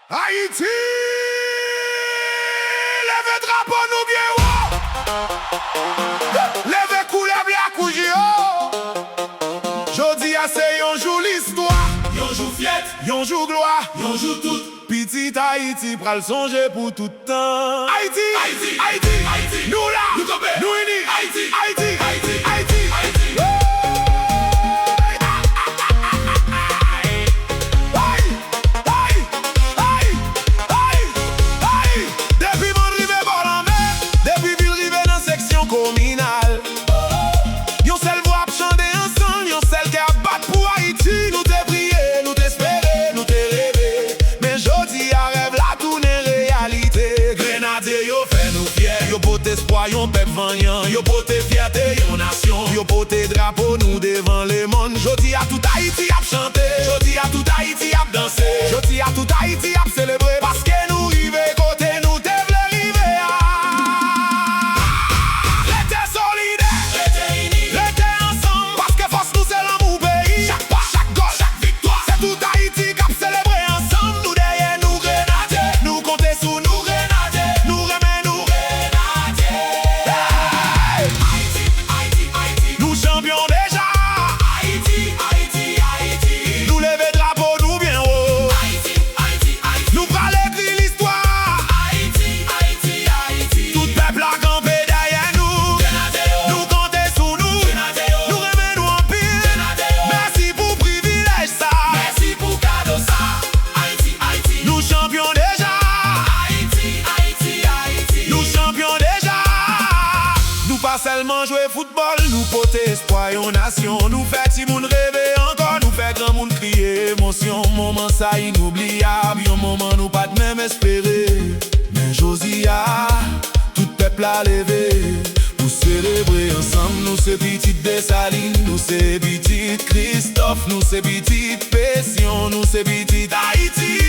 Haïti, levez drapeau nous bien haut. Levez couleur bien couché haut. Jodi a c'est yon jour l'histoire, Yon jour fiette, yon jour gloire. yon jour tout. Petit Haïti pral songer pour tout temps. Haïti, Haïti, Haïti, Haïti, nous là, nous campé. nous unis. Haïti, Haïti, Haïti, Haïti, Haïti. Depuis mon rive bord en mer, depuis ville rive dans section communale. Yon seul voix chanter ensemble, yon seul qui a battre pour Haïti. Nous te prier, nous t'espérer, nous te rêver. Mais jodi a rêve la tourne réalité. Grenadier yo fait nous fiers, yo porte espoir, yon peuple vaillant. Yo porte fierté, yon nation. Yo porte drapeau nous devant le monde. Jodi a tout Haïti a chanté, jodi a tout Haïti a dansé. Jodi a tout Haïti a célébré parce que nous rive côté nous te vle rive a. Rete solidaire, Rete unis, rete ensemble parce que force nous c'est l'amour pays. Chaque pas, chaque goal, chaque victoire. c'est tout Haïti qui a célébré ensemble. Nous derrière nous grenadiers, nous compter sous nous grenadiers. Nous remet nous grenadiers. Hey! Haïti, Haïti, Haïti. Nous champions déjà. Haïti, Haïti, Haïti. Nous lever drapeau nous bien haut. Haïti, Haïti, Haïti. Nous pral écrire l'histoire. Haïti, Haïti, Haïti. Tout peuple a campé derrière nous. Grenadier, Nous compter sous nous. Grenadier, Nous remet nous en pile. Grenadier. Merci pour privilège ça. Merci pour cadeau ça. Haïti, Haïti. Nous champions déjà. Haïti, Haïti, Haïti. Nous champions déjà. Nous pas seulement jouer football, nous porter espoir en nation. Nous fait si moun rêver encore, nous fait grand moun crier émotion. Moment ça inoubliable, un moment nous pas de même espérer. Mais Josia, tout peuple a levé pour célébrer ensemble. Nous c'est petite Dessalines, nous c'est petite Christophe, nous c'est petite Passion, nous c'est petite Haïti.